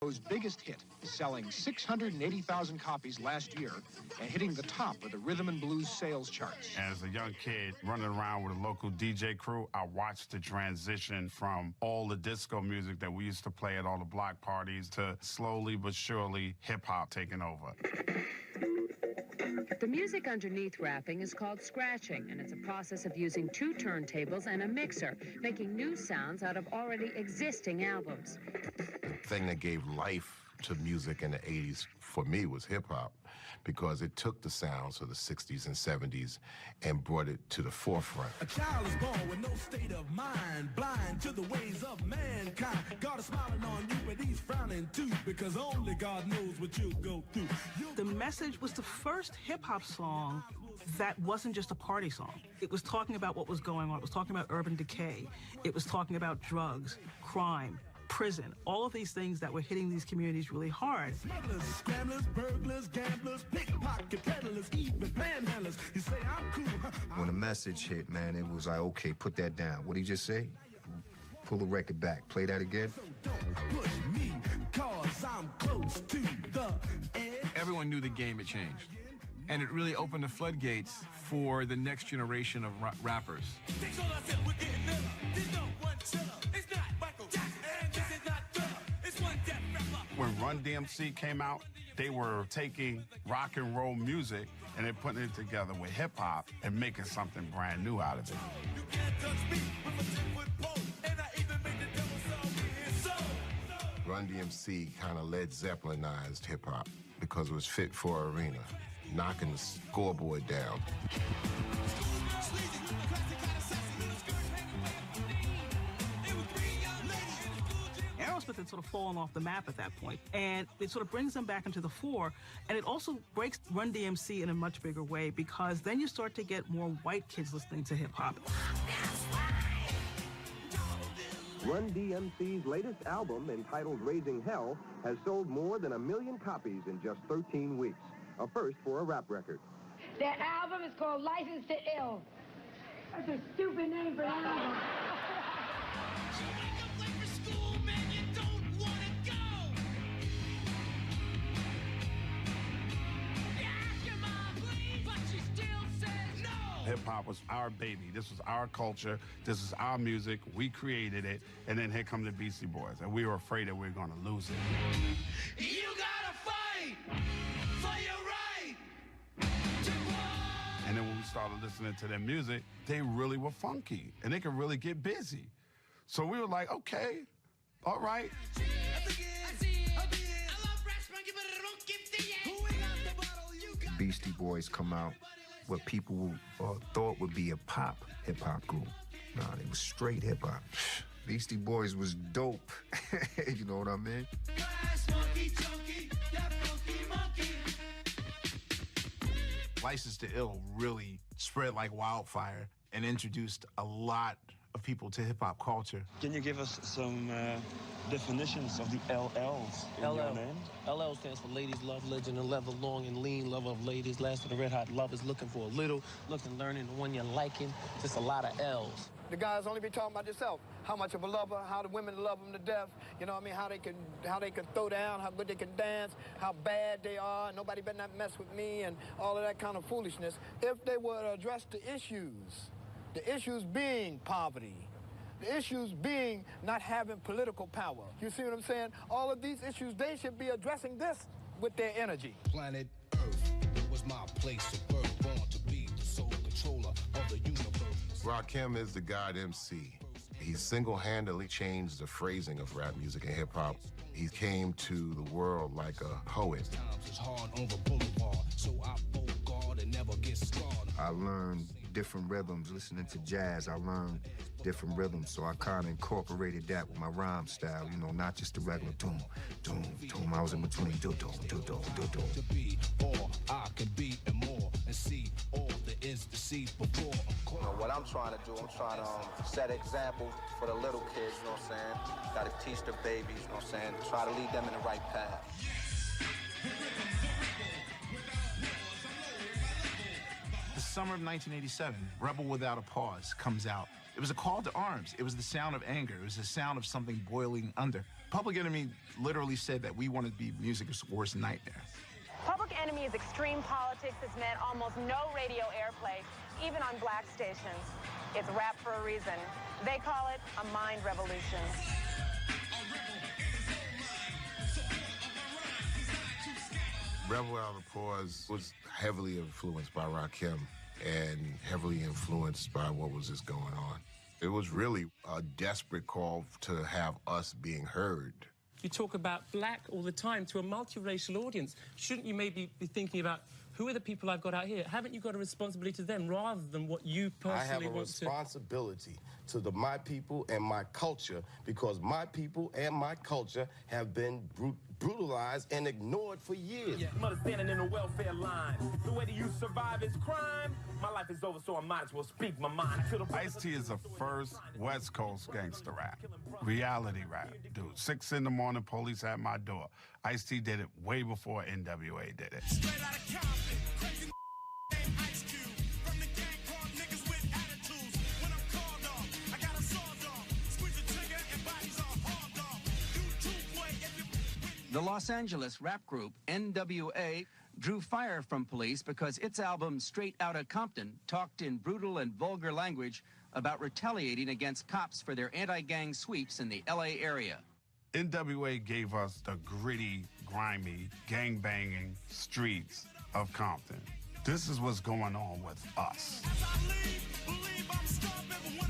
His biggest hit, selling 680,000 copies last year and hitting the top of the rhythm and blues sales charts. As a young kid running around with a local DJ crew, I watched the transition from all the disco music that we used to play at all the block parties to slowly but surely hip-hop taking over. The music underneath rapping is called scratching, and it's a process of using two turntables and a mixer, making new sounds out of already existing albums. The thing that gave life to music in the 80s for me was hip-hop, because it took the sounds of the 60s and 70s and brought it to the forefront. A child is born with no state of mind, blind to the ways of mankind. God is smiling on you, but he's frowning too, because only God knows what you'll go through. The Message was the first hip-hop song that wasn't just a party song. It was talking about what was going on. It was talking about urban decay. It was talking about drugs, crime, prison, all of these things that were hitting these communities really hard. Smugglers, scramblers, burglars, gamblers, pickpocket peddlers, even panhandlers. You say I'm cool. When the Message hit, man, it was like, okay, put that down. What did he just say? Pull the record back. Play that again. So don't push me, cause I'm close to the edge. Everyone knew the game had changed, and it really opened the floodgates for the next generation of rappers. When Run DMC came out, they were taking rock and roll music and they're putting it together with hip hop and making something brand new out of it. Run DMC kind of Led Zeppelinized hip-hop because it was fit for arena, knocking the scoreboard down. Aerosmith had sort of fallen off the map at that point, and it sort of brings them back into the fore, and it also breaks Run DMC in a much bigger way, because then you start to get more white kids listening to hip-hop. Run DMC's latest album, entitled Raising Hell, has sold more than 1 million copies in just 13 weeks, a first for a rap record. That album is called License to Ill. That's a stupid name for an album. Hip-hop was our baby. This was our culture. This is our music. We created it. And then here come the Beastie Boys. And we were afraid that we were going to lose it. You gotta fight for your right to play. And then when we started listening to their music, they really were funky. And they could really get busy. So we were like, okay, all right. Beastie Boys come out, what people thought would be a pop hip-hop group. Nah, they was straight hip-hop. Beastie Boys was dope. You know what I mean? License to Ill really spread like wildfire and introduced a lot of people to hip-hop culture. Can you give us some definitions of the LLs in your name? LL stands for Ladies Love Legend, and leather long and lean, love of ladies. Last of the red hot lovers, looking for a little, looking, learning, the one you're liking. Just a lot of L's. The guys only be talking about themselves. How much of a lover, how the women love them to death. You know what I mean? How they can throw down, how good they can dance, how bad they are. Nobody better not mess with me, and all of that kind of foolishness. If they would address the issues being poverty, the issues being not having political power. You see what I'm saying? All of these issues, they should be addressing this with their energy. Planet Earth, it was my place of birth, born to be the sole controller of the universe. Rakim is the God MC. He single-handedly changed the phrasing of rap music and hip-hop. He came to the world like a poet. It's hard on the boulevard, so I guard and never get scarred. I learned different rhythms listening to jazz. I learned different rhythms, so I kind of incorporated that with my rhyme style, you know, not just the regular doom, doom, doom. I was in between do-do, do-do, do-do. To be all I can be and more, and see all there is to see before. You know, what I'm trying to do, I'm trying to set an example for the little kids, you know what I'm saying? Got to teach the babies, you know what I'm saying? Try to lead them in the right path. The summer of 1987, Rebel Without a Pause comes out. It was a call to arms. It was the sound of anger. It was the sound of something boiling under. Public Enemy literally said that we wanted to be music's worst nightmare. Public Enemy's extreme politics has meant almost no radio airplay, even on black stations. It's rap for a reason. They call it a mind revolution. Rebel Without a Pause was heavily influenced by Rakim and heavily influenced by what was just going on. It was really a desperate call to have us being heard. You talk about black all the time to a multiracial audience. Shouldn't you maybe be thinking about who are the people I've got out here? Haven't you got a responsibility to them rather than what you personally want to... I have a responsibility to my people and my culture, because my people and my culture have been brutalized and ignored for years. Yeah, mother standing in the welfare line. The way that you survive is crime. My life is over, so I might as well speak my mind. Ice-T is the first West Coast gangster rap. Reality rap, dude. 6 in the morning, police at my door. Ice-T did it way before NWA did it. Straight out of Compton, crazy named Ice Cube. From the gang called niggas with attitudes. When I'm called off, I got a sawed off. Squeeze the trigger and bodies are hauled off. You true boy if you... The Los Angeles rap group NWA drew fire from police because its album Straight Outta Compton talked in brutal and vulgar language about retaliating against cops for their anti-gang sweeps in the LA area. NWA gave us the gritty, grimy, gang-banging streets of Compton. This is what's going on with us. As I leave, believe I'm starving.